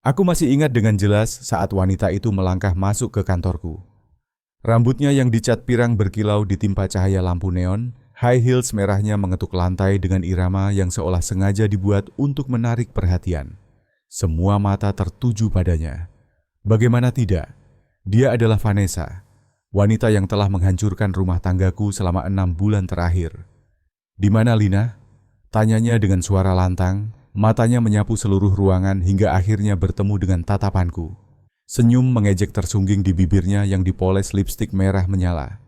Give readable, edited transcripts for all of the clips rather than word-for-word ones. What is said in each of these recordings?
Aku masih ingat dengan jelas saat wanita itu melangkah masuk ke kantorku. Rambutnya yang dicat pirang berkilau ditimpa cahaya lampu neon, high heels merahnya mengetuk lantai dengan irama yang seolah sengaja dibuat untuk menarik perhatian. Semua mata tertuju padanya. Bagaimana tidak? Dia adalah Vanessa, wanita yang telah menghancurkan rumah tanggaku selama 6 bulan terakhir. "Di mana Lina?" Tanyanya dengan suara lantang, matanya menyapu seluruh ruangan hingga akhirnya bertemu dengan tatapanku. Senyum mengejek tersungging di bibirnya yang dipoles lipstik merah menyala.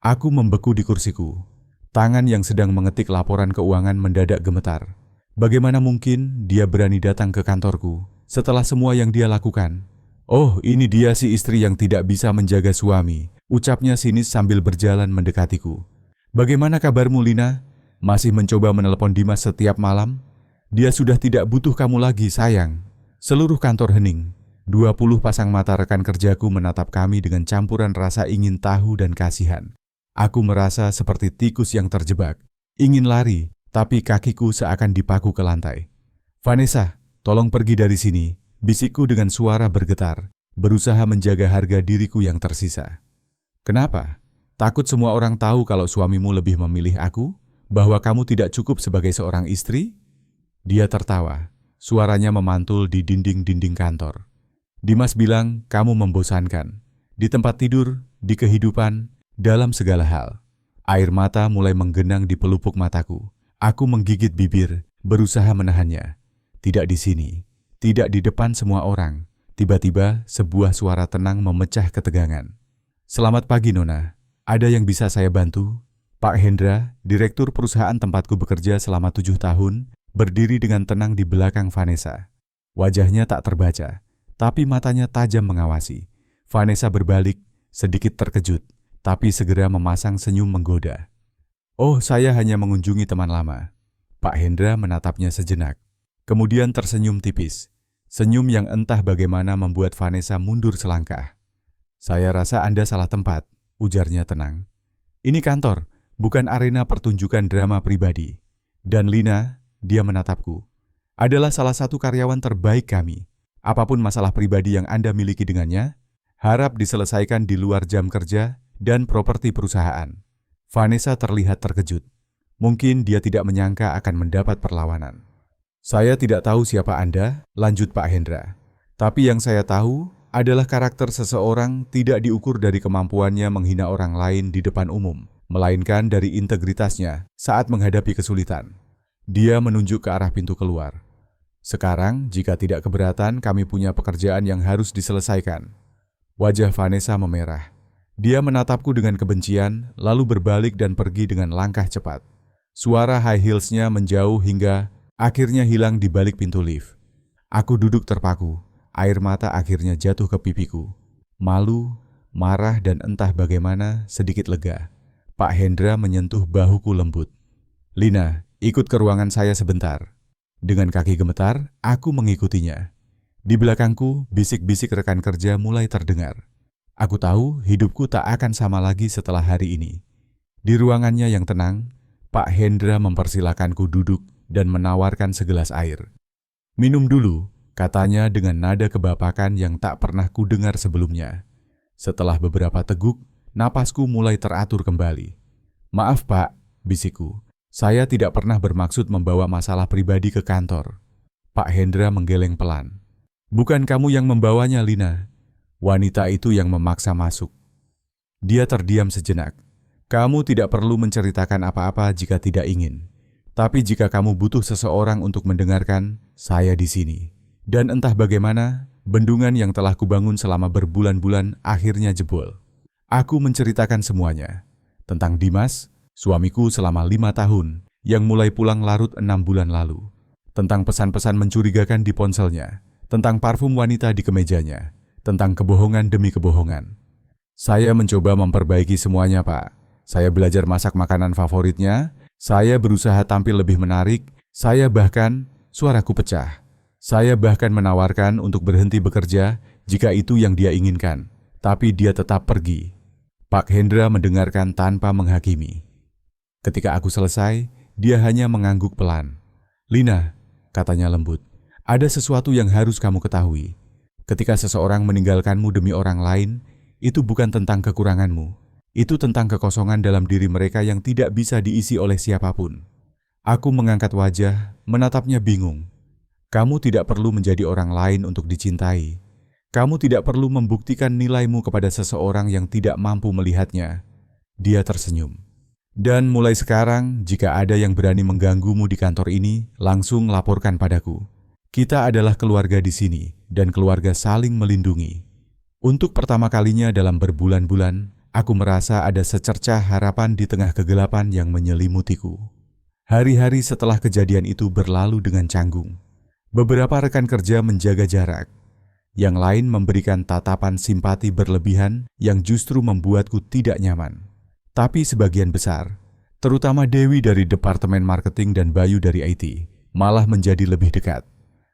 Aku membeku di kursiku. Tangan yang sedang mengetik laporan keuangan mendadak gemetar. Bagaimana mungkin dia berani datang ke kantorku setelah semua yang dia lakukan? "Oh, ini dia si istri yang tidak bisa menjaga suami," ucapnya sinis sambil berjalan mendekatiku. "Bagaimana kabarmu, Lina? Masih mencoba menelepon Dimas setiap malam? Dia sudah tidak butuh kamu lagi, sayang." Seluruh kantor hening. 20 pasang mata rekan kerjaku menatap kami dengan campuran rasa ingin tahu dan kasihan. Aku merasa seperti tikus yang terjebak. Ingin lari, tapi kakiku seakan dipaku ke lantai. "Vanessa, tolong pergi dari sini," bisikku dengan suara bergetar, berusaha menjaga harga diriku yang tersisa. "Kenapa? Takut semua orang tahu kalau suamimu lebih memilih aku? Bahwa kamu tidak cukup sebagai seorang istri?" Dia tertawa, suaranya memantul di dinding-dinding kantor. "Dimas bilang kamu membosankan. Di tempat tidur, di kehidupan, dalam segala hal." Air mata mulai menggenang di pelupuk mataku. Aku menggigit bibir, berusaha menahannya. Tidak di sini, tidak di depan semua orang. Tiba-tiba sebuah suara tenang memecah ketegangan. "Selamat pagi, Nona. Ada yang bisa saya bantu?" Pak Hendra, direktur perusahaan tempatku bekerja selama 7 tahun, berdiri dengan tenang di belakang Vanessa. Wajahnya tak terbaca, tapi matanya tajam mengawasi. Vanessa berbalik, sedikit terkejut, tapi segera memasang senyum menggoda. "Oh, saya hanya mengunjungi teman lama." Pak Hendra menatapnya sejenak, kemudian tersenyum tipis. Senyum yang entah bagaimana membuat Vanessa mundur selangkah. "Saya rasa Anda salah tempat," ujarnya tenang. "Ini kantor, bukan arena pertunjukan drama pribadi. Dan Lina," dia menatapku, "adalah salah satu karyawan terbaik kami. Apapun masalah pribadi yang Anda miliki dengannya, harap diselesaikan di luar jam kerja dan properti perusahaan." Vanessa terlihat terkejut. Mungkin dia tidak menyangka akan mendapat perlawanan. "Saya tidak tahu siapa Anda," lanjut Pak Hendra. "Tapi yang saya tahu adalah karakter seseorang tidak diukur dari kemampuannya menghina orang lain di depan umum, melainkan dari integritasnya saat menghadapi kesulitan." Dia menunjuk ke arah pintu keluar. "Sekarang, jika tidak keberatan, kami punya pekerjaan yang harus diselesaikan." Wajah Vanessa memerah. Dia menatapku dengan kebencian, lalu berbalik dan pergi dengan langkah cepat. Suara high heelsnya menjauh hingga akhirnya hilang di balik pintu lift. Aku duduk terpaku, air mata akhirnya jatuh ke pipiku. Malu, marah dan entah bagaimana sedikit lega. Pak Hendra menyentuh bahuku lembut. "Lina, ikut ke ruangan saya sebentar." Dengan kaki gemetar, aku mengikutinya. Di belakangku, bisik-bisik rekan kerja mulai terdengar. Aku tahu hidupku tak akan sama lagi setelah hari ini. Di ruangannya yang tenang, Pak Hendra mempersilakanku duduk dan menawarkan segelas air. "Minum dulu," katanya dengan nada kebapakan yang tak pernah kudengar sebelumnya. Setelah beberapa teguk, napasku mulai teratur kembali. "Maaf Pak," bisikku. "Saya tidak pernah bermaksud membawa masalah pribadi ke kantor." Pak Hendra menggeleng pelan. "Bukan kamu yang membawanya, Lina. Wanita itu yang memaksa masuk." Dia terdiam sejenak. "Kamu tidak perlu menceritakan apa-apa jika tidak ingin. Tapi jika kamu butuh seseorang untuk mendengarkan, saya di sini." Dan entah bagaimana, bendungan yang telah kubangun selama berbulan-bulan akhirnya jebol. Aku menceritakan semuanya. Tentang Dimas, suamiku selama 5 tahun, yang mulai pulang larut 6 bulan lalu. Tentang pesan-pesan mencurigakan di ponselnya. Tentang parfum wanita di kemejanya. Tentang kebohongan demi kebohongan. Saya mencoba memperbaiki semuanya, Pak. Saya belajar masak makanan favoritnya. Saya berusaha tampil lebih menarik. Suaraku pecah. Saya bahkan menawarkan untuk berhenti bekerja jika itu yang dia inginkan. Tapi dia tetap pergi. Pak Hendra mendengarkan tanpa menghakimi. Ketika aku selesai, dia hanya mengangguk pelan. "Lina," katanya lembut, Ada sesuatu yang harus kamu ketahui. Ketika seseorang meninggalkanmu demi orang lain, itu bukan tentang kekuranganmu. Itu tentang kekosongan dalam diri mereka yang tidak bisa diisi oleh siapapun. Aku mengangkat wajah, menatapnya bingung. Kamu tidak perlu menjadi orang lain untuk dicintai. Kamu tidak perlu membuktikan nilaimu kepada seseorang yang tidak mampu melihatnya. Dia tersenyum. Dan mulai sekarang, jika ada yang berani mengganggumu di kantor ini, langsung laporkan padaku. Kita adalah keluarga di sini, dan keluarga saling melindungi. Untuk pertama kalinya dalam berbulan-bulan, aku merasa ada secercah harapan di tengah kegelapan yang menyelimutiku. Hari-hari setelah kejadian itu berlalu dengan canggung. Beberapa rekan kerja menjaga jarak. Yang lain memberikan tatapan simpati berlebihan yang justru membuatku tidak nyaman. Tapi sebagian besar, terutama Dewi dari Departemen Marketing dan Bayu dari IT, malah menjadi lebih dekat.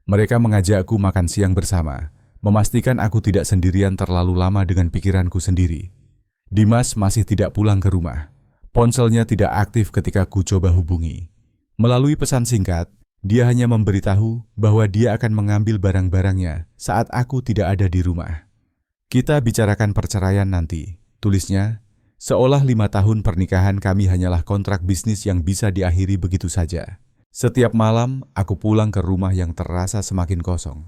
Mereka mengajakku makan siang bersama, memastikan aku tidak sendirian terlalu lama dengan pikiranku sendiri. Dimas masih tidak pulang ke rumah. Ponselnya tidak aktif ketika ku coba hubungi. Melalui pesan singkat, dia hanya memberitahu bahwa dia akan mengambil barang-barangnya saat aku tidak ada di rumah. Kita bicarakan perceraian nanti, tulisnya, seolah 5 tahun pernikahan kami hanyalah kontrak bisnis yang bisa diakhiri begitu saja. Setiap malam, aku pulang ke rumah yang terasa semakin kosong.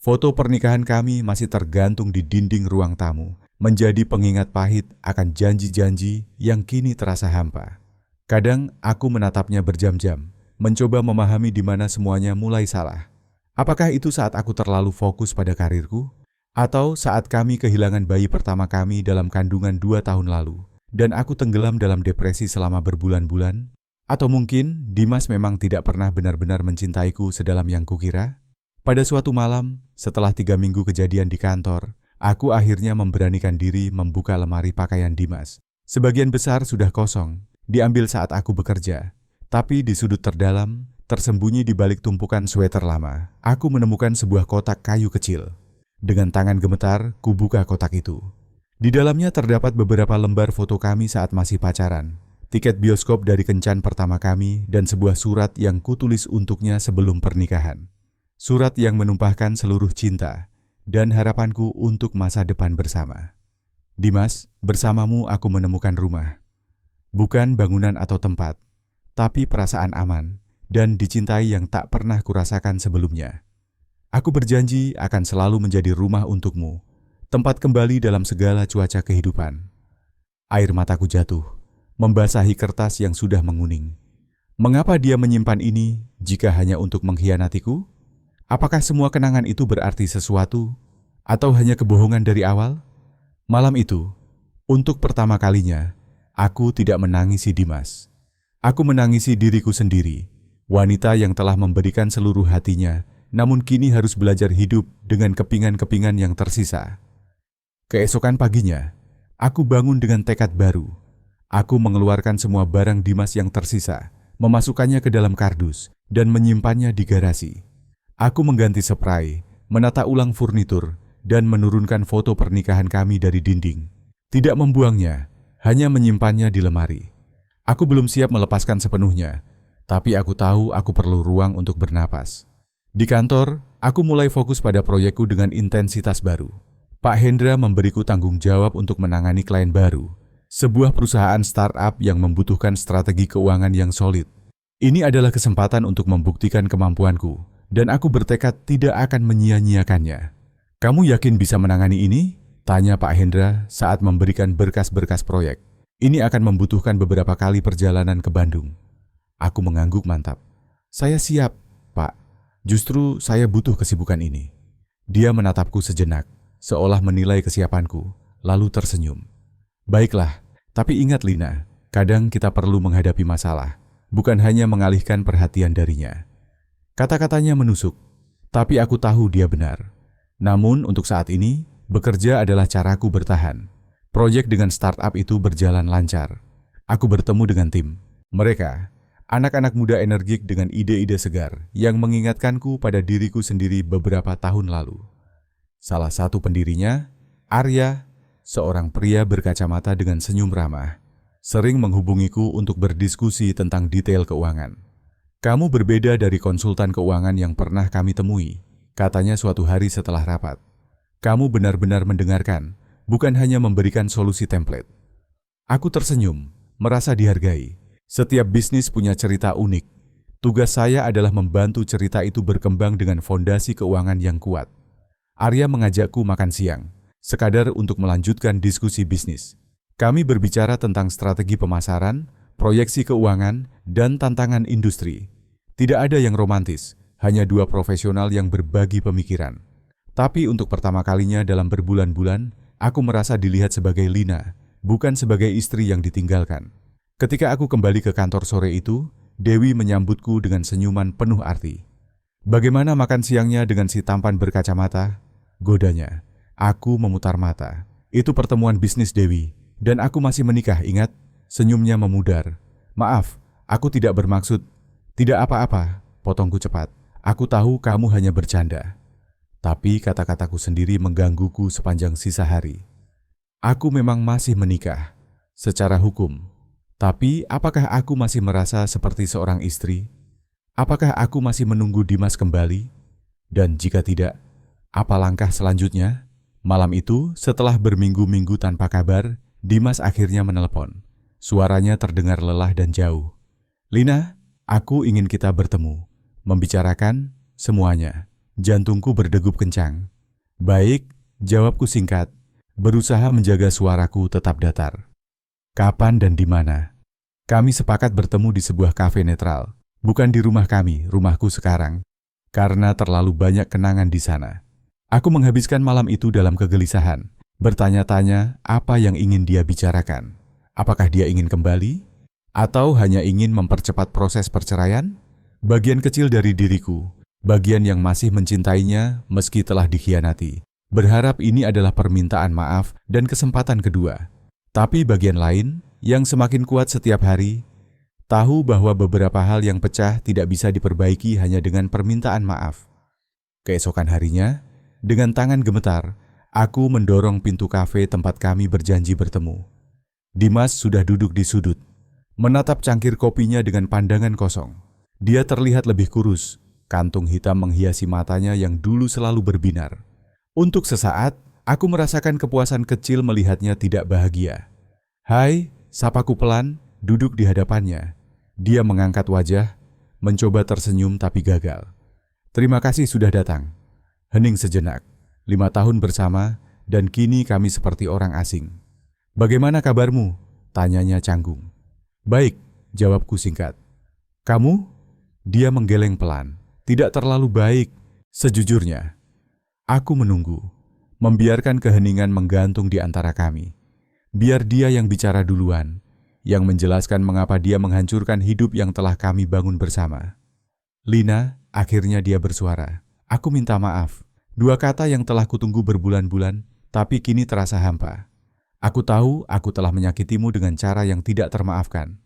Foto pernikahan kami masih tergantung di dinding ruang tamu, menjadi pengingat pahit akan janji-janji yang kini terasa hampa. Kadang aku menatapnya berjam-jam, mencoba memahami di mana semuanya mulai salah. Apakah itu saat aku terlalu fokus pada karirku? Atau saat kami kehilangan bayi pertama kami dalam kandungan 2 tahun lalu, dan aku tenggelam dalam depresi selama berbulan-bulan? Atau mungkin Dimas memang tidak pernah benar-benar mencintaiku sedalam yang kukira? Pada suatu malam, setelah 3 minggu kejadian di kantor, aku akhirnya memberanikan diri membuka lemari pakaian Dimas. Sebagian besar sudah kosong, diambil saat aku bekerja. Tapi di sudut terdalam, tersembunyi di balik tumpukan sweater lama, aku menemukan sebuah kotak kayu kecil. Dengan tangan gemetar, kubuka kotak itu. Di dalamnya terdapat beberapa lembar foto kami saat masih pacaran, tiket bioskop dari kencan pertama kami, dan sebuah surat yang kutulis untuknya sebelum pernikahan. Surat yang menumpahkan seluruh cinta dan harapanku untuk masa depan bersama. Dimas, bersamamu aku menemukan rumah. Bukan bangunan atau tempat, tapi perasaan aman dan dicintai yang tak pernah kurasakan sebelumnya. Aku berjanji akan selalu menjadi rumah untukmu, tempat kembali dalam segala cuaca kehidupan. Air mataku jatuh, membasahi kertas yang sudah menguning. Mengapa dia menyimpan ini jika hanya untuk mengkhianatiku? Apakah semua kenangan itu berarti sesuatu, atau hanya kebohongan dari awal? Malam itu, untuk pertama kalinya, aku tidak menangisi Dimas. Aku menangisi diriku sendiri, wanita yang telah memberikan seluruh hatinya, namun kini harus belajar hidup dengan kepingan-kepingan yang tersisa. Keesokan paginya, aku bangun dengan tekad baru. Aku mengeluarkan semua barang Dimas yang tersisa, memasukkannya ke dalam kardus, dan menyimpannya di garasi. Aku mengganti spray, menata ulang furnitur, dan menurunkan foto pernikahan kami dari dinding. Tidak membuangnya, hanya menyimpannya di lemari. Aku belum siap melepaskan sepenuhnya, tapi aku tahu aku perlu ruang untuk bernapas. Di kantor, aku mulai fokus pada proyekku dengan intensitas baru. Pak Hendra memberiku tanggung jawab untuk menangani klien baru, sebuah perusahaan startup yang membutuhkan strategi keuangan yang solid. Ini adalah kesempatan untuk membuktikan kemampuanku, dan aku bertekad tidak akan menyia-nyiakannya. Kamu yakin bisa menangani ini? Tanya Pak Hendra saat memberikan berkas-berkas proyek. Ini akan membutuhkan beberapa kali perjalanan ke Bandung. Aku mengangguk mantap. Saya siap, Pak. Justru saya butuh kesibukan ini. Dia menatapku sejenak, seolah menilai kesiapanku, lalu tersenyum. Baiklah, tapi ingat Lina, kadang kita perlu menghadapi masalah, bukan hanya mengalihkan perhatian darinya. Kata-katanya menusuk, tapi aku tahu dia benar. Namun untuk saat ini, bekerja adalah caraku bertahan. Proyek dengan startup itu berjalan lancar. Aku bertemu dengan tim. Mereka, anak-anak muda energik dengan ide-ide segar yang mengingatkanku pada diriku sendiri beberapa tahun lalu. Salah satu pendirinya, Arya, seorang pria berkacamata dengan senyum ramah, sering menghubungiku untuk berdiskusi tentang detail keuangan. Kamu berbeda dari konsultan keuangan yang pernah kami temui, katanya suatu hari setelah rapat. Kamu benar-benar mendengarkan, bukan hanya memberikan solusi template. Aku tersenyum, merasa dihargai. Setiap bisnis punya cerita unik. Tugas saya adalah membantu cerita itu berkembang dengan fondasi keuangan yang kuat. Arya mengajakku makan siang, sekadar untuk melanjutkan diskusi bisnis. Kami berbicara tentang strategi pemasaran, proyeksi keuangan, dan tantangan industri. Tidak ada yang romantis, hanya dua profesional yang berbagi pemikiran. Tapi untuk pertama kalinya dalam berbulan-bulan, aku merasa dilihat sebagai Lina, bukan sebagai istri yang ditinggalkan. Ketika aku kembali ke kantor sore itu, Dewi menyambutku dengan senyuman penuh arti. "Bagaimana makan siangnya dengan si tampan berkacamata?" godanya. Aku memutar mata. "Itu pertemuan bisnis, Dewi, dan aku masih menikah, ingat?" Senyumnya memudar. "Maaf, aku tidak bermaksud." "Tidak apa-apa," potongku cepat. "Aku tahu kamu hanya bercanda." Tapi kata-kataku sendiri menggangguku sepanjang sisa hari. Aku memang masih menikah, secara hukum. Tapi apakah aku masih merasa seperti seorang istri? Apakah aku masih menunggu Dimas kembali? Dan jika tidak, apa langkah selanjutnya? Malam itu, setelah berminggu-minggu tanpa kabar, Dimas akhirnya menelepon. Suaranya terdengar lelah dan jauh. "Lina, aku ingin kita bertemu, membicarakan semuanya." Jantungku berdegup kencang. "Baik," jawabku singkat, berusaha menjaga suaraku tetap datar. "Kapan dan di mana?" "Kami sepakat bertemu di sebuah kafe netral, bukan di rumah kami, rumahku sekarang, karena terlalu banyak kenangan di sana." Aku menghabiskan malam itu dalam kegelisahan, bertanya-tanya apa yang ingin dia bicarakan. Apakah dia ingin kembali? Atau hanya ingin mempercepat proses perceraian? Bagian kecil dari diriku, bagian yang masih mencintainya meski telah dikhianati, berharap ini adalah permintaan maaf dan kesempatan kedua. Tapi bagian lain, yang semakin kuat setiap hari, tahu bahwa beberapa hal yang pecah tidak bisa diperbaiki hanya dengan permintaan maaf. Keesokan harinya, dengan tangan gemetar, aku mendorong pintu kafe tempat kami berjanji bertemu. Dimas sudah duduk di sudut, menatap cangkir kopinya dengan pandangan kosong. Dia terlihat lebih kurus, kantung hitam menghiasi matanya yang dulu selalu berbinar. Untuk sesaat, aku merasakan kepuasan kecil melihatnya tidak bahagia. "Hai," sapaku pelan, duduk di hadapannya. Dia mengangkat wajah, mencoba tersenyum tapi gagal. "Terima kasih sudah datang." Hening sejenak. 5 tahun bersama, dan kini kami seperti orang asing. "Bagaimana kabarmu?" tanyanya canggung. "Baik," jawabku singkat. "Kamu?" Dia menggeleng pelan. "Tidak terlalu baik, sejujurnya." Aku menunggu, membiarkan keheningan menggantung di antara kami. Biar dia yang bicara duluan, yang menjelaskan mengapa dia menghancurkan hidup yang telah kami bangun bersama. "Lina," akhirnya dia bersuara. "Aku minta maaf." Dua kata yang telah kutunggu berbulan-bulan, tapi kini terasa hampa. "Aku tahu aku telah menyakitimu dengan cara yang tidak termaafkan.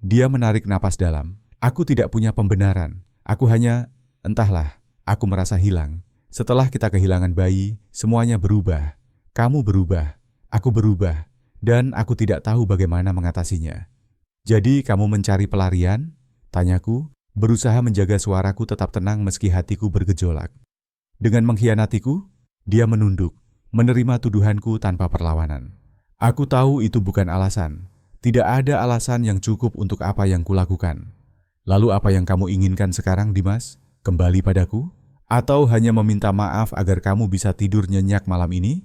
Dia menarik napas dalam. "Aku tidak punya pembenaran. Aku hanya, entahlah, aku merasa hilang. Setelah kita kehilangan bayi, semuanya berubah. Kamu berubah, aku berubah, dan aku tidak tahu bagaimana mengatasinya." "Jadi kamu mencari pelarian?" tanyaku, berusaha menjaga suaraku tetap tenang meski hatiku bergejolak. "Dengan mengkhianatiku?" Dia menunduk, menerima tuduhanku tanpa perlawanan. "Aku tahu itu bukan alasan. Tidak ada alasan yang cukup untuk apa yang kulakukan. Lalu apa yang kamu inginkan sekarang, Dimas? Kembali padaku? Atau hanya meminta maaf agar kamu bisa tidur nyenyak malam ini?"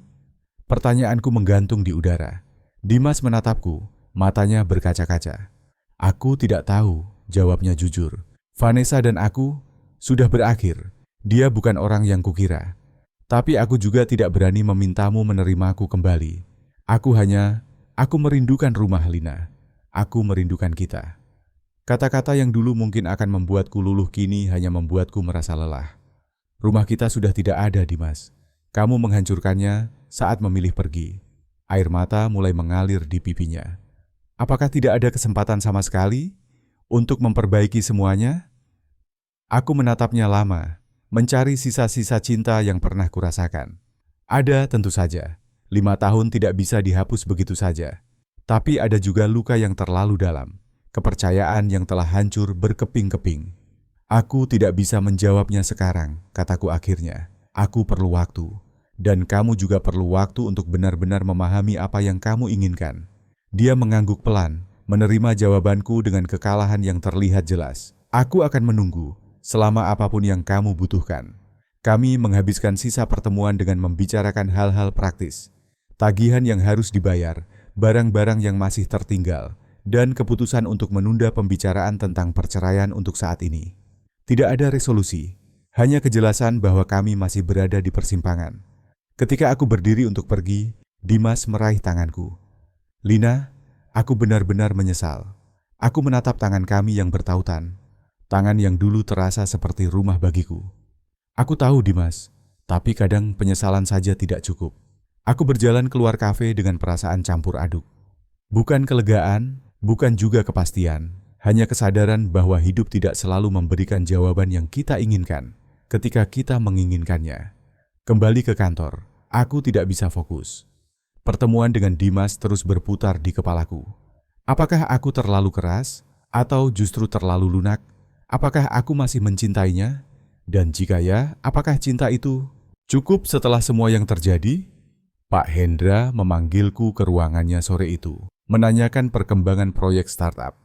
Pertanyaanku menggantung di udara. Dimas menatapku, matanya berkaca-kaca. "Aku tidak tahu," jawabnya jujur. "Vanessa dan aku sudah berakhir. Dia bukan orang yang kukira. Tapi aku juga tidak berani memintamu menerimaku kembali. Aku merindukan rumah, Lina. Aku merindukan kita." Kata-kata yang dulu mungkin akan membuatku luluh kini hanya membuatku merasa lelah. "Rumah kita sudah tidak ada, Dimas. Kamu menghancurkannya saat memilih pergi." Air mata mulai mengalir di pipinya. "Apakah tidak ada kesempatan sama sekali untuk memperbaiki semuanya?" Aku menatapnya lama, mencari sisa-sisa cinta yang pernah kurasakan. Ada tentu saja. 5 tahun tidak bisa dihapus begitu saja. Tapi ada juga luka yang terlalu dalam, kepercayaan yang telah hancur berkeping-keping. Aku tidak bisa menjawabnya sekarang, kataku akhirnya. Aku perlu waktu, dan kamu juga perlu waktu untuk benar-benar memahami apa yang kamu inginkan. Dia mengangguk pelan, menerima jawabanku dengan kekalahan yang terlihat jelas. Aku akan menunggu, selama apapun yang kamu butuhkan. Kami menghabiskan sisa pertemuan dengan membicarakan hal-hal praktis. Tagihan yang harus dibayar, barang-barang yang masih tertinggal, dan keputusan untuk menunda pembicaraan tentang perceraian untuk saat ini. Tidak ada resolusi, hanya kejelasan bahwa kami masih berada di persimpangan. Ketika aku berdiri untuk pergi, Dimas meraih tanganku. Lina, aku benar-benar menyesal. Aku menatap tangan kami yang bertautan, tangan yang dulu terasa seperti rumah bagiku. Aku tahu Dimas, tapi kadang penyesalan saja tidak cukup. Aku berjalan keluar kafe dengan perasaan campur aduk. Bukan kelegaan, bukan juga kepastian. Hanya kesadaran bahwa hidup tidak selalu memberikan jawaban yang kita inginkan ketika kita menginginkannya. Kembali ke kantor, aku tidak bisa fokus. Pertemuan dengan Dimas terus berputar di kepalaku. Apakah aku terlalu keras atau justru terlalu lunak? Apakah aku masih mencintainya? Dan jika ya, apakah cinta itu cukup setelah semua yang terjadi? Pak Hendra memanggilku ke ruangannya sore itu, menanyakan perkembangan proyek startup.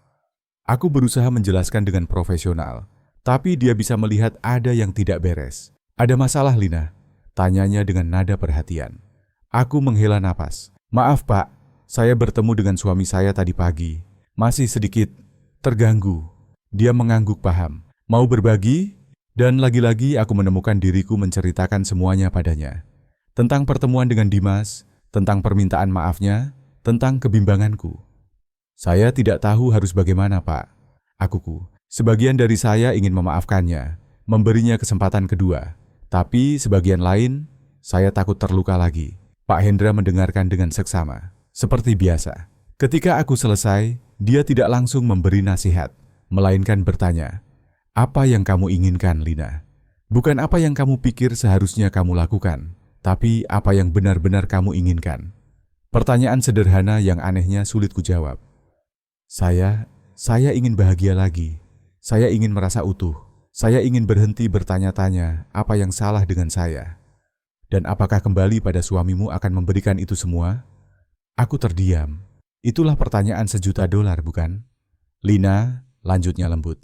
Aku berusaha menjelaskan dengan profesional, tapi dia bisa melihat ada yang tidak beres. Ada masalah, Lina? Tanyanya dengan nada perhatian. Aku menghela napas. Maaf, Pak. Saya bertemu dengan suami saya tadi pagi. Masih sedikit terganggu. Dia mengangguk paham. Mau berbagi? Dan lagi-lagi aku menemukan diriku menceritakan semuanya padanya. Tentang pertemuan dengan Dimas, tentang permintaan maafnya, tentang kebimbanganku. Saya tidak tahu harus bagaimana, Pak. Akuku, sebagian dari saya ingin memaafkannya, memberinya kesempatan kedua. Tapi sebagian lain, saya takut terluka lagi. Pak Hendra mendengarkan dengan seksama. Seperti biasa. Ketika aku selesai, dia tidak langsung memberi nasihat, melainkan bertanya, apa yang kamu inginkan, Lina? Bukan apa yang kamu pikir seharusnya kamu lakukan, tapi apa yang benar-benar kamu inginkan. Pertanyaan sederhana yang anehnya sulit kujawab. Saya ingin bahagia lagi. Saya ingin merasa utuh. Saya ingin berhenti bertanya-tanya apa yang salah dengan saya. Dan apakah kembali pada suamimu akan memberikan itu semua? Aku terdiam. Itulah pertanyaan $1.000.000, bukan? Lina, lanjutnya lembut.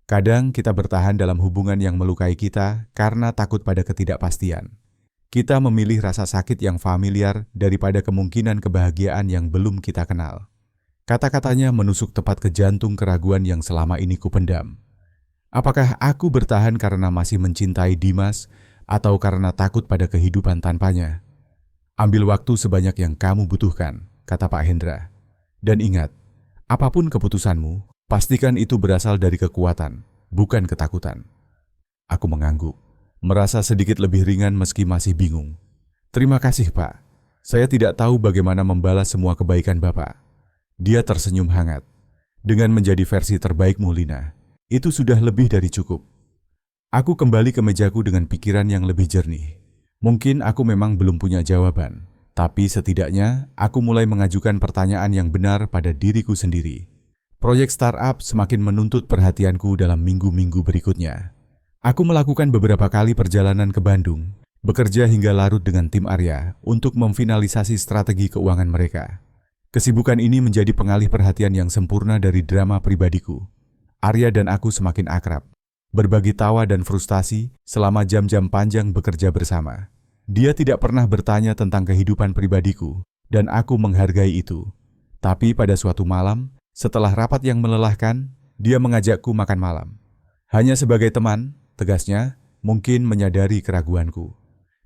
Kadang kita bertahan dalam hubungan yang melukai kita karena takut pada ketidakpastian. Kita memilih rasa sakit yang familiar daripada kemungkinan kebahagiaan yang belum kita kenal. Kata-katanya menusuk tepat ke jantung keraguan yang selama ini kupendam. Apakah aku bertahan karena masih mencintai Dimas atau karena takut pada kehidupan tanpanya? Ambil waktu sebanyak yang kamu butuhkan, kata Pak Hendra. Dan ingat, apapun keputusanmu, pastikan itu berasal dari kekuatan, bukan ketakutan. Aku mengangguk, merasa sedikit lebih ringan meski masih bingung. Terima kasih, Pak. Saya tidak tahu bagaimana membalas semua kebaikan Bapak. Dia tersenyum hangat. Dengan menjadi versi terbaikmu, Lina, itu sudah lebih dari cukup. Aku kembali ke mejaku dengan pikiran yang lebih jernih. Mungkin aku memang belum punya jawaban, tapi setidaknya aku mulai mengajukan pertanyaan yang benar pada diriku sendiri. Proyek startup semakin menuntut perhatianku dalam minggu-minggu berikutnya. Aku melakukan beberapa kali perjalanan ke Bandung, bekerja hingga larut dengan tim Arya untuk memfinalisasi strategi keuangan mereka. Kesibukan ini menjadi pengalih perhatian yang sempurna dari drama pribadiku. Arya dan aku semakin akrab, berbagi tawa dan frustasi selama jam-jam panjang bekerja bersama. Dia tidak pernah bertanya tentang kehidupan pribadiku, dan aku menghargai itu. Tapi pada suatu malam, setelah rapat yang melelahkan, dia mengajakku makan malam. Hanya sebagai teman, tegasnya, mungkin menyadari keraguanku.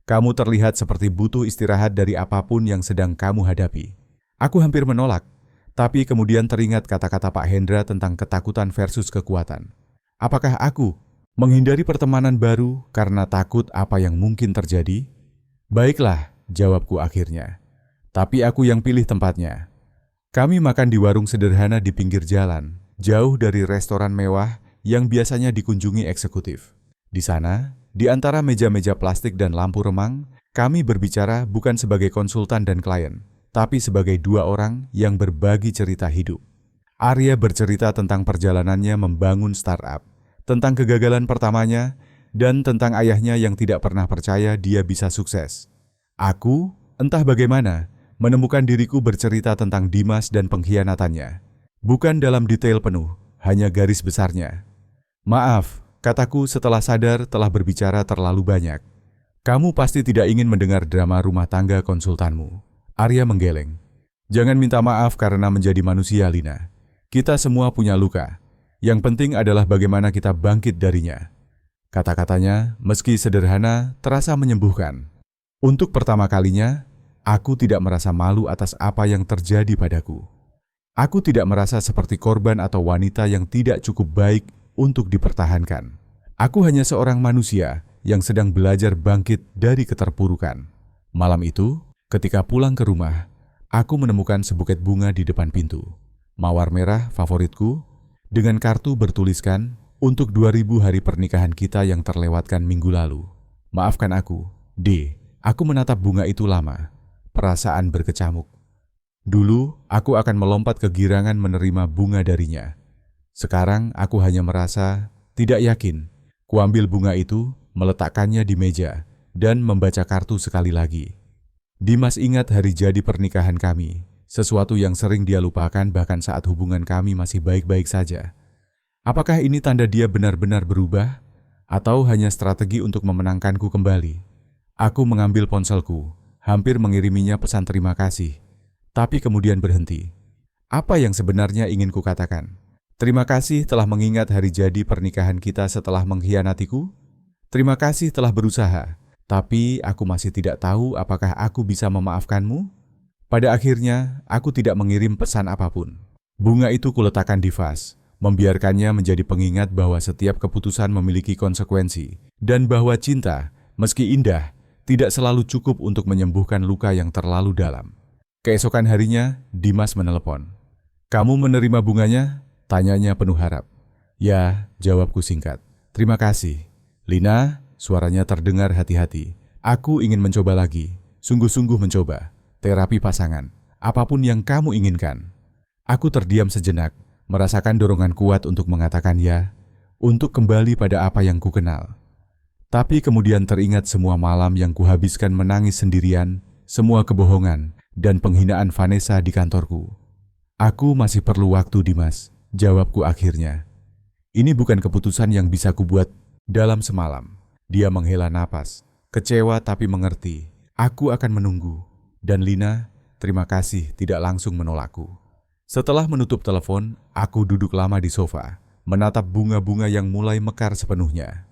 Kamu terlihat seperti butuh istirahat dari apapun yang sedang kamu hadapi. Aku hampir menolak, tapi kemudian teringat kata-kata Pak Hendra tentang ketakutan versus kekuatan. Apakah aku menghindari pertemanan baru karena takut apa yang mungkin terjadi? Baiklah, jawabku akhirnya. Tapi aku yang pilih tempatnya. Kami makan di warung sederhana di pinggir jalan, jauh dari restoran mewah yang biasanya dikunjungi eksekutif. Di sana, di antara meja-meja plastik dan lampu remang, kami berbicara bukan sebagai konsultan dan klien, tapi sebagai dua orang yang berbagi cerita hidup. Arya bercerita tentang perjalanannya membangun startup, tentang kegagalan pertamanya, dan tentang ayahnya yang tidak pernah percaya dia bisa sukses. Aku, entah bagaimana, menemukan diriku bercerita tentang Dimas dan pengkhianatannya. Bukan dalam detail penuh, hanya garis besarnya. Maaf, kataku setelah sadar telah berbicara terlalu banyak. Kamu pasti tidak ingin mendengar drama rumah tangga konsultanmu. Arya menggeleng. Jangan minta maaf karena menjadi manusia, Lina. Kita semua punya luka. Yang penting adalah bagaimana kita bangkit darinya. Kata-katanya, meski sederhana, terasa menyembuhkan. Untuk pertama kalinya, aku tidak merasa malu atas apa yang terjadi padaku. Aku tidak merasa seperti korban atau wanita yang tidak cukup baik untuk dipertahankan. Aku hanya seorang manusia yang sedang belajar bangkit dari keterpurukan. Malam itu, ketika pulang ke rumah, aku menemukan sebuket bunga di depan pintu. Mawar merah favoritku, dengan kartu bertuliskan, untuk 2000 hari pernikahan kita yang terlewatkan minggu lalu. Maafkan aku, D. Aku menatap bunga itu lama. Perasaan berkecamuk. Dulu, aku akan melompat kegirangan menerima bunga darinya. Sekarang, aku hanya merasa tidak yakin. Kuambil bunga itu, meletakkannya di meja, dan membaca kartu sekali lagi. Dimas ingat hari jadi pernikahan kami. Sesuatu yang sering dia lupakan bahkan saat hubungan kami masih baik-baik saja. Apakah ini tanda dia benar-benar berubah? Atau hanya strategi untuk memenangkanku kembali? Aku mengambil ponselku, hampir mengiriminya pesan terima kasih. Tapi kemudian berhenti. Apa yang sebenarnya ingin kukatakan? Terima kasih telah mengingat hari jadi pernikahan kita setelah mengkhianatiku? Terima kasih telah berusaha, tapi aku masih tidak tahu apakah aku bisa memaafkanmu? Pada akhirnya, aku tidak mengirim pesan apapun. Bunga itu kuletakkan di vas, membiarkannya menjadi pengingat bahwa setiap keputusan memiliki konsekuensi, dan bahwa cinta, meski indah, tidak selalu cukup untuk menyembuhkan luka yang terlalu dalam. Keesokan harinya, Dimas menelepon. Kamu menerima bunganya? Tanyanya penuh harap. Ya, jawabku singkat. Terima kasih. Lina, suaranya terdengar hati-hati. Aku ingin mencoba lagi, sungguh-sungguh mencoba. Terapi pasangan, apapun yang kamu inginkan. Aku terdiam sejenak, merasakan dorongan kuat untuk mengatakan ya, untuk kembali pada apa yang kukenal. Tapi kemudian teringat semua malam yang kuhabiskan menangis sendirian, semua kebohongan dan penghinaan Vanessa di kantorku. Aku masih perlu waktu, Dimas, jawabku akhirnya. Ini bukan keputusan yang bisa kubuat dalam semalam. Dia menghela napas, kecewa tapi mengerti. Aku akan menunggu. Dan Lina, terima kasih tidak langsung menolakku. Setelah menutup telepon, aku duduk lama di sofa, menatap bunga-bunga yang mulai mekar sepenuhnya.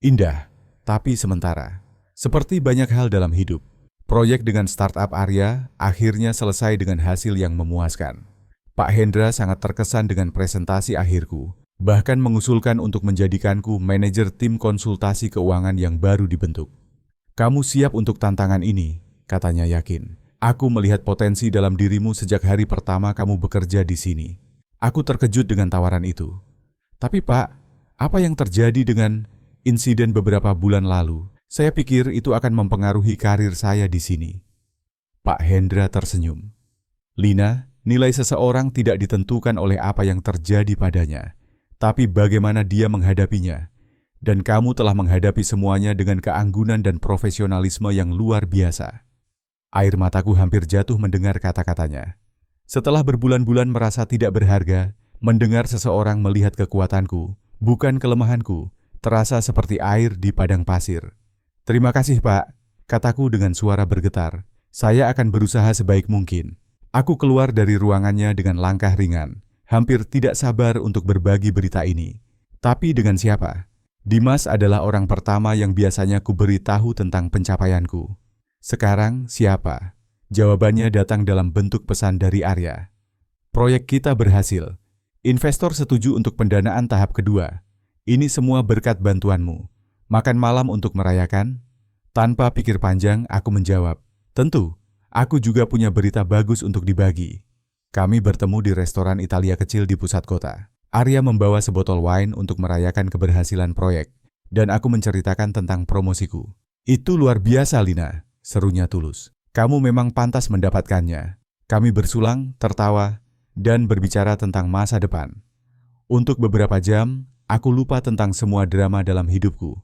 Indah, tapi sementara. Seperti banyak hal dalam hidup, proyek dengan startup Arya akhirnya selesai dengan hasil yang memuaskan. Pak Hendra sangat terkesan dengan presentasi akhirku, bahkan mengusulkan untuk menjadikanku manajer tim konsultasi keuangan yang baru dibentuk. Kamu siap untuk tantangan ini? Katanya yakin. Aku melihat potensi dalam dirimu sejak hari pertama kamu bekerja di sini. Aku terkejut dengan tawaran itu. Tapi Pak, apa yang terjadi dengan insiden beberapa bulan lalu? Saya pikir itu akan mempengaruhi karir saya di sini. Pak Hendra tersenyum. Lina, nilai seseorang tidak ditentukan oleh apa yang terjadi padanya, tapi bagaimana dia menghadapinya. Dan kamu telah menghadapi semuanya dengan keanggunan dan profesionalisme yang luar biasa. Air mataku hampir jatuh mendengar kata-katanya. Setelah berbulan-bulan merasa tidak berharga, mendengar seseorang melihat kekuatanku, bukan kelemahanku, terasa seperti air di padang pasir. Terima kasih, Pak, kataku dengan suara bergetar. Saya akan berusaha sebaik mungkin. Aku keluar dari ruangannya dengan langkah ringan, hampir tidak sabar untuk berbagi berita ini. Tapi dengan siapa? Dimas adalah orang pertama yang biasanya kuberi tahu tentang pencapaianku. Sekarang siapa? Jawabannya datang dalam bentuk pesan dari Arya. Proyek kita berhasil. Investor setuju untuk pendanaan tahap kedua. Ini semua berkat bantuanmu. Makan malam untuk merayakan? Tanpa pikir panjang, aku menjawab. Tentu, aku juga punya berita bagus untuk dibagi. Kami bertemu di restoran Italia kecil di pusat kota. Arya membawa sebotol wine untuk merayakan keberhasilan proyek, dan aku menceritakan tentang promosiku. Itu luar biasa, Lina. Serunya tulus. Kamu memang pantas mendapatkannya. Kami bersulang, tertawa, dan berbicara tentang masa depan. Untuk beberapa jam, aku lupa tentang semua drama dalam hidupku.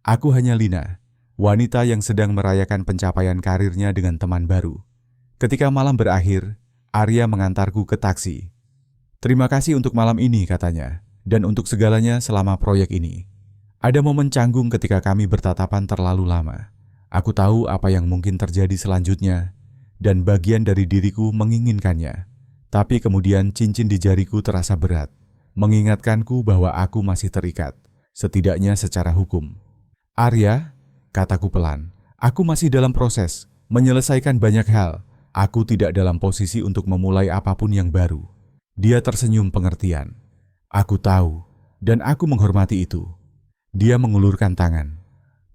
Aku hanya Lina, wanita yang sedang merayakan pencapaian karirnya dengan teman baru. Ketika malam berakhir, Arya mengantarku ke taksi. "Terima kasih untuk malam ini," katanya, "dan untuk segalanya selama proyek ini." Ada momen canggung ketika kami bertatapan terlalu lama. Aku tahu apa yang mungkin terjadi selanjutnya, dan bagian dari diriku menginginkannya. Tapi kemudian cincin di jariku terasa berat, mengingatkanku bahwa aku masih terikat, setidaknya secara hukum. "Arya," kataku pelan, "aku masih dalam proses, menyelesaikan banyak hal. Aku tidak dalam posisi untuk memulai apapun yang baru." Dia tersenyum pengertian. "Aku tahu, dan aku menghormati itu." Dia mengulurkan tangan.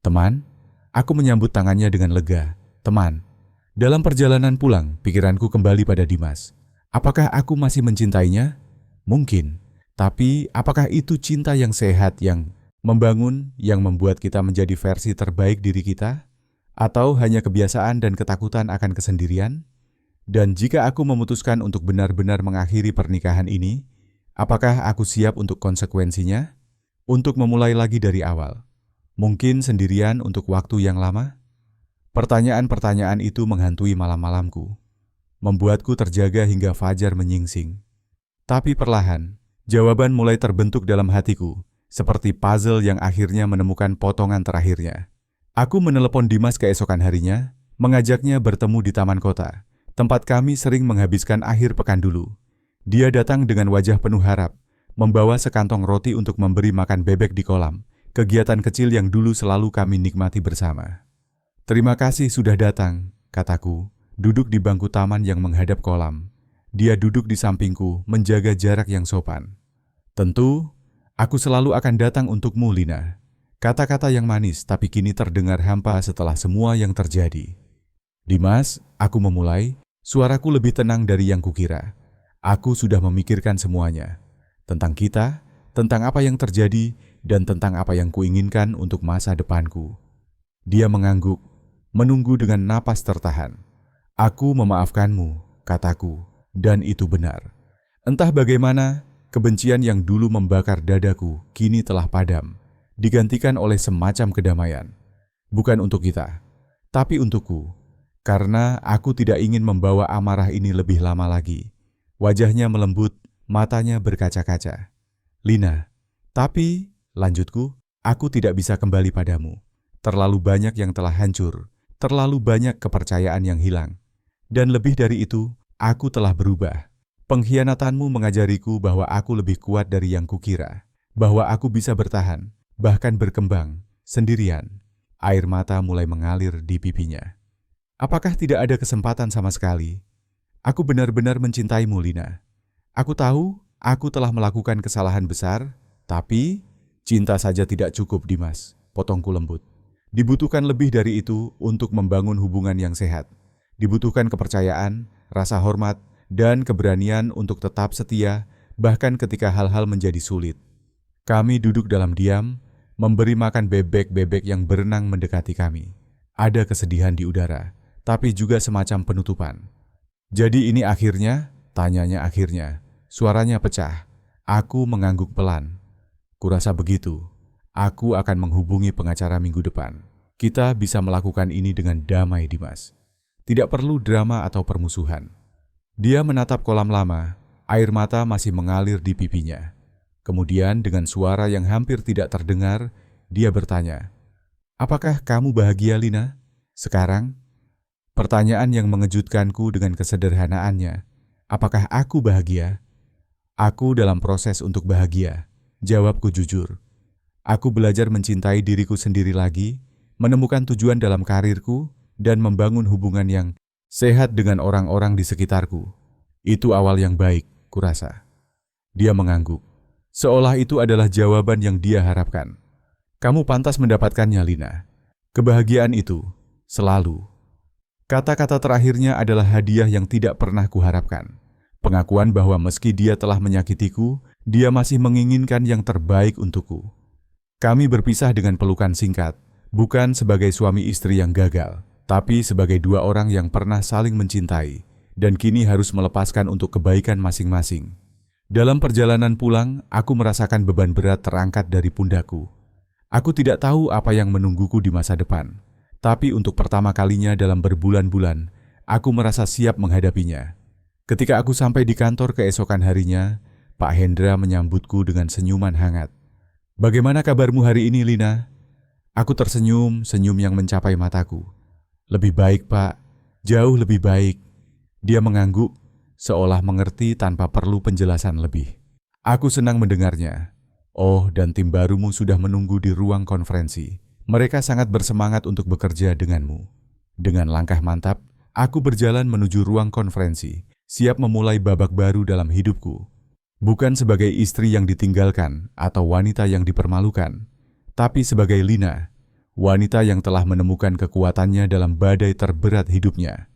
"Teman?" Aku menyambut tangannya dengan lega. "Teman." Dalam perjalanan pulang, pikiranku kembali pada Dimas. Apakah aku masih mencintainya? Mungkin. Tapi apakah itu cinta yang sehat, yang membangun, yang membuat kita menjadi versi terbaik diri kita? Atau hanya kebiasaan dan ketakutan akan kesendirian? Dan jika aku memutuskan untuk benar-benar mengakhiri pernikahan ini, apakah aku siap untuk konsekuensinya? Untuk memulai lagi dari awal? Mungkin sendirian untuk waktu yang lama? Pertanyaan-pertanyaan itu menghantui malam-malamku, membuatku terjaga hingga fajar menyingsing. Tapi perlahan, jawaban mulai terbentuk dalam hatiku, seperti puzzle yang akhirnya menemukan potongan terakhirnya. Aku menelepon Dimas keesokan harinya, mengajaknya bertemu di taman kota, tempat kami sering menghabiskan akhir pekan dulu. Dia datang dengan wajah penuh harap, membawa sekantong roti untuk memberi makan bebek di kolam, kegiatan kecil yang dulu selalu kami nikmati bersama. "Terima kasih sudah datang," kataku, duduk di bangku taman yang menghadap kolam. Dia duduk di sampingku, menjaga jarak yang sopan. "Tentu, aku selalu akan datang untukmu, Lina." Kata-kata yang manis tapi kini terdengar hampa setelah semua yang terjadi. "Dimas," aku memulai, suaraku lebih tenang dari yang kukira. "Aku sudah memikirkan semuanya. Tentang kita, tentang apa yang terjadi, dan tentang apa yang kuinginkan untuk masa depanku." Dia mengangguk, menunggu dengan napas tertahan. "Aku memaafkanmu," kataku, dan itu benar. Entah bagaimana, kebencian yang dulu membakar dadaku kini telah padam, digantikan oleh semacam kedamaian. Bukan untuk kita, tapi untukku, karena aku tidak ingin membawa amarah ini lebih lama lagi. Wajahnya melembut, matanya berkaca-kaca. "Lina, tapi," lanjutku, "aku tidak bisa kembali padamu. Terlalu banyak yang telah hancur, terlalu banyak kepercayaan yang hilang. Dan lebih dari itu, aku telah berubah. Pengkhianatanmu mengajariku bahwa aku lebih kuat dari yang kukira, bahwa aku bisa bertahan, bahkan berkembang, sendirian." Air mata mulai mengalir di pipinya. "Apakah tidak ada kesempatan sama sekali? Aku benar-benar mencintaimu, Lina. Aku tahu aku telah melakukan kesalahan besar, tapi cinta saja tidak cukup, Dimas," potongku lembut. "Dibutuhkan lebih dari itu untuk membangun hubungan yang sehat. Dibutuhkan kepercayaan, rasa hormat, dan keberanian untuk tetap setia, bahkan ketika hal-hal menjadi sulit." Kami duduk dalam diam, memberi makan bebek-bebek yang berenang mendekati kami. Ada kesedihan di udara, tapi juga semacam penutupan. "Jadi ini akhirnya?" tanyanya akhirnya. Suaranya pecah. Aku mengangguk pelan. "Kurasa begitu. Aku akan menghubungi pengacara minggu depan. Kita bisa melakukan ini dengan damai, Dimas. Tidak perlu drama atau permusuhan." Dia menatap kolam lama, air mata masih mengalir di pipinya. Kemudian dengan suara yang hampir tidak terdengar, dia bertanya, "Apakah kamu bahagia, Lina? Sekarang?" Pertanyaan yang mengejutkanku dengan kesederhanaannya. Apakah aku bahagia? "Aku dalam proses untuk bahagia," jawabku jujur. "Aku belajar mencintai diriku sendiri lagi, menemukan tujuan dalam karirku, dan membangun hubungan yang sehat dengan orang-orang di sekitarku. Itu awal yang baik, kurasa." Dia mengangguk, seolah itu adalah jawaban yang dia harapkan. "Kamu pantas mendapatkannya, Lina. Kebahagiaan itu, selalu." Kata-kata terakhirnya adalah hadiah yang tidak pernah kuharapkan. Pengakuan bahwa meski dia telah menyakitiku, dia masih menginginkan yang terbaik untukku. Kami berpisah dengan pelukan singkat, bukan sebagai suami istri yang gagal, tapi sebagai dua orang yang pernah saling mencintai, dan kini harus melepaskan untuk kebaikan masing-masing. Dalam perjalanan pulang, aku merasakan beban berat terangkat dari pundakku. Aku tidak tahu apa yang menungguku di masa depan, tapi untuk pertama kalinya dalam berbulan-bulan, aku merasa siap menghadapinya. Ketika aku sampai di kantor keesokan harinya, Pak Hendra menyambutku dengan senyuman hangat. "Bagaimana kabarmu hari ini, Lina?" Aku tersenyum, senyum yang mencapai mataku. "Lebih baik, Pak. Jauh lebih baik." Dia mengangguk, seolah mengerti tanpa perlu penjelasan lebih. Aku senang mendengarnya. "Oh, dan tim barumu sudah menunggu di ruang konferensi. Mereka sangat bersemangat untuk bekerja denganmu." Dengan langkah mantap, aku berjalan menuju ruang konferensi, siap memulai babak baru dalam hidupku. Bukan sebagai istri yang ditinggalkan atau wanita yang dipermalukan, tapi sebagai Lina, wanita yang telah menemukan kekuatannya dalam badai terberat hidupnya.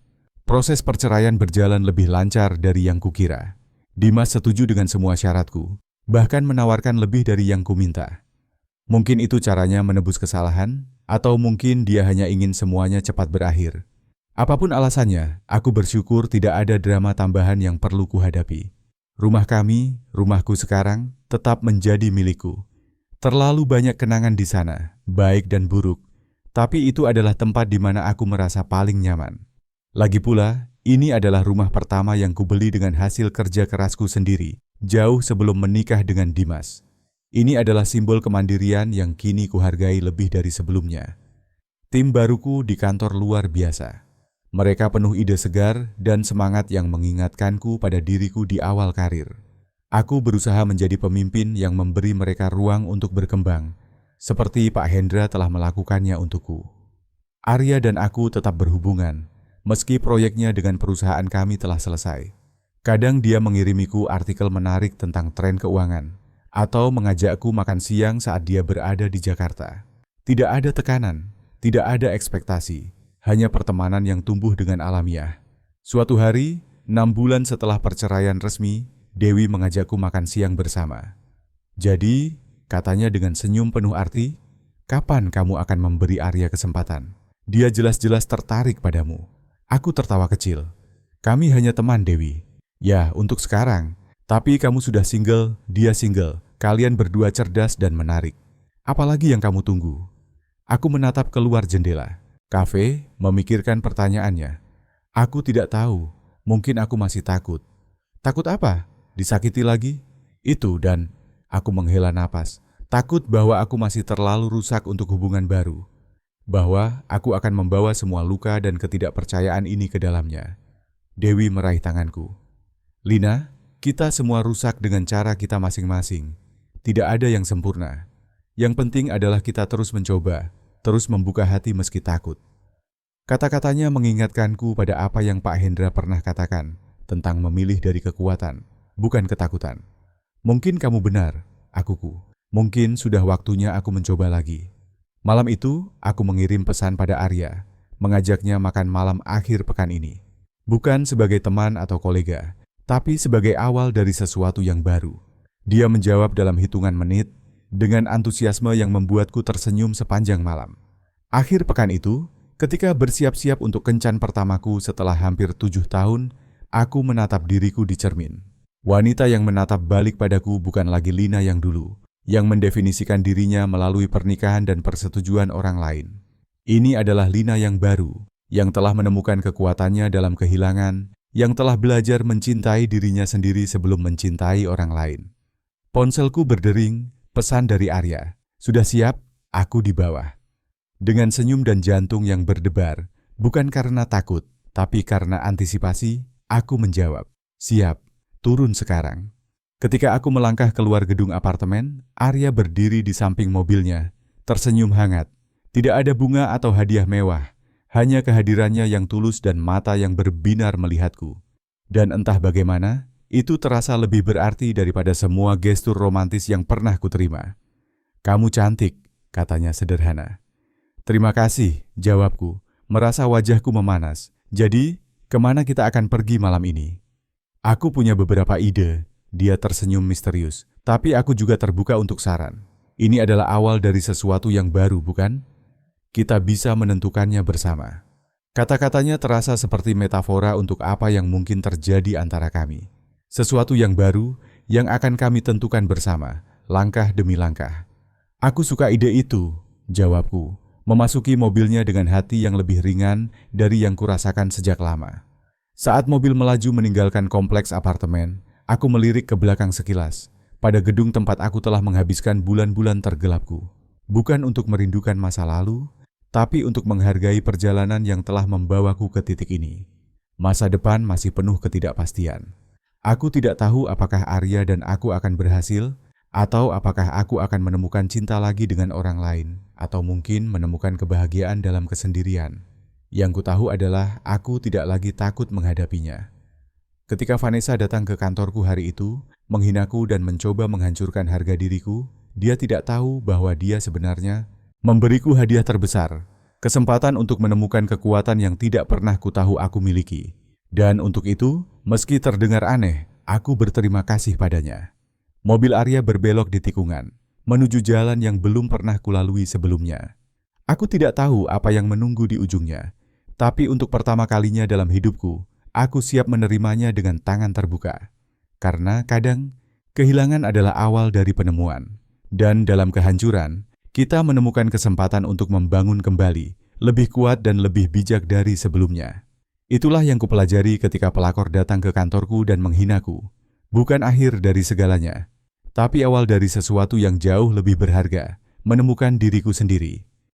Proses perceraian berjalan lebih lancar dari yang kukira. Dimas setuju dengan semua syaratku, bahkan menawarkan lebih dari yang kuminta. Mungkin itu caranya menebus kesalahan, atau mungkin dia hanya ingin semuanya cepat berakhir. Apapun alasannya, aku bersyukur tidak ada drama tambahan yang perlu kuhadapi. Rumah kami, rumahku sekarang, tetap menjadi milikku. Terlalu banyak kenangan di sana, baik dan buruk, tapi itu adalah tempat di mana aku merasa paling nyaman. Lagi pula, ini adalah rumah pertama yang kubeli dengan hasil kerja kerasku sendiri, jauh sebelum menikah dengan Dimas. Ini adalah simbol kemandirian yang kini kuhargai lebih dari sebelumnya. Tim baruku di kantor luar biasa. Mereka penuh ide segar dan semangat yang mengingatkanku pada diriku di awal karir. Aku berusaha menjadi pemimpin yang memberi mereka ruang untuk berkembang, seperti Pak Hendra telah melakukannya untukku. Arya dan aku tetap berhubungan, meski proyeknya dengan perusahaan kami telah selesai. Kadang dia mengirimiku artikel menarik tentang tren keuangan, atau mengajakku makan siang saat dia berada di Jakarta. Tidak ada tekanan, tidak ada ekspektasi, hanya pertemanan yang tumbuh dengan alamiah. Suatu hari, 6 bulan setelah perceraian resmi, Dewi mengajakku makan siang bersama. "Jadi," katanya dengan senyum penuh arti, "kapan kamu akan memberi Arya kesempatan? Dia jelas-jelas tertarik padamu." Aku tertawa kecil. "Kami hanya teman, Dewi." "Ya, untuk sekarang. Tapi kamu sudah single, dia single. Kalian berdua cerdas dan menarik. Apalagi yang kamu tunggu?" Aku menatap keluar jendela. Kafe memikirkan pertanyaannya. Aku tidak tahu. Mungkin aku masih takut. Takut apa? Disakiti lagi? Itu, dan aku menghela napas. Takut bahwa aku masih terlalu rusak untuk hubungan baru. Bahwa aku akan membawa semua luka dan ketidakpercayaan ini ke dalamnya. Dewi meraih tanganku. "Lina, kita semua rusak dengan cara kita masing-masing. Tidak ada yang sempurna. Yang penting adalah kita terus mencoba, terus membuka hati meski takut." Kata-katanya mengingatkanku pada apa yang Pak Hendra pernah katakan tentang memilih dari kekuatan, bukan ketakutan. "Mungkin kamu benar, akuku. Mungkin sudah waktunya aku mencoba lagi." Malam itu, aku mengirim pesan pada Arya, mengajaknya makan malam akhir pekan ini. Bukan sebagai teman atau kolega, tapi sebagai awal dari sesuatu yang baru. Dia menjawab dalam hitungan menit, dengan antusiasme yang membuatku tersenyum sepanjang malam. Akhir pekan itu, ketika bersiap-siap untuk kencan pertamaku setelah hampir 7 tahun, aku menatap diriku di cermin. Wanita yang menatap balik padaku bukan lagi Lina yang dulu, yang mendefinisikan dirinya melalui pernikahan dan persetujuan orang lain. Ini adalah Lina yang baru, yang telah menemukan kekuatannya dalam kehilangan, yang telah belajar mencintai dirinya sendiri sebelum mencintai orang lain. Ponselku berdering, pesan dari Arya. "Sudah siap? Aku di bawah." Dengan senyum dan jantung yang berdebar, bukan karena takut, tapi karena antisipasi, aku menjawab, "Siap, turun sekarang." Ketika aku melangkah keluar gedung apartemen, Arya berdiri di samping mobilnya, tersenyum hangat. Tidak ada bunga atau hadiah mewah, hanya kehadirannya yang tulus dan mata yang berbinar melihatku. Dan entah bagaimana, itu terasa lebih berarti daripada semua gestur romantis yang pernah kuterima. "Kamu cantik," katanya sederhana. "Terima kasih," jawabku, merasa wajahku memanas. "Jadi, kemana kita akan pergi malam ini?" "Aku punya beberapa ide." Dia tersenyum misterius, "tapi aku juga terbuka untuk saran. Ini adalah awal dari sesuatu yang baru, bukan? Kita bisa menentukannya bersama." Kata-katanya terasa seperti metafora untuk apa yang mungkin terjadi antara kami. Sesuatu yang baru yang akan kami tentukan bersama, langkah demi langkah. Aku suka ide itu, jawabku, memasuki mobilnya dengan hati yang lebih ringan dari yang kurasakan sejak lama. Saat mobil melaju meninggalkan kompleks apartemen, aku melirik ke belakang sekilas, pada gedung tempat aku telah menghabiskan bulan-bulan tergelapku. Bukan untuk merindukan masa lalu, tapi untuk menghargai perjalanan yang telah membawaku ke titik ini. Masa depan masih penuh ketidakpastian. Aku tidak tahu apakah Arya dan aku akan berhasil, atau apakah aku akan menemukan cinta lagi dengan orang lain, atau mungkin menemukan kebahagiaan dalam kesendirian. Yang ku tahu adalah aku tidak lagi takut menghadapinya. Ketika Vanessa datang ke kantorku hari itu, menghinaku dan mencoba menghancurkan harga diriku, dia tidak tahu bahwa dia sebenarnya memberiku hadiah terbesar, kesempatan untuk menemukan kekuatan yang tidak pernah ku tahu aku miliki. Dan untuk itu, meski terdengar aneh, aku berterima kasih padanya. Mobil Arya berbelok di tikungan, menuju jalan yang belum pernah kulalui sebelumnya. Aku tidak tahu apa yang menunggu di ujungnya, tapi untuk pertama kalinya dalam hidupku, aku siap menerimanya dengan tangan terbuka. Karena kadang, kehilangan adalah awal dari penemuan. Dan dalam kehancuran, kita menemukan kesempatan untuk membangun kembali, lebih kuat dan lebih bijak dari sebelumnya. Itulah yang kupelajari ketika pelakor datang ke kantorku dan menghinaku. Bukan akhir dari segalanya, tapi awal dari sesuatu yang jauh lebih berharga, menemukan diriku sendiri.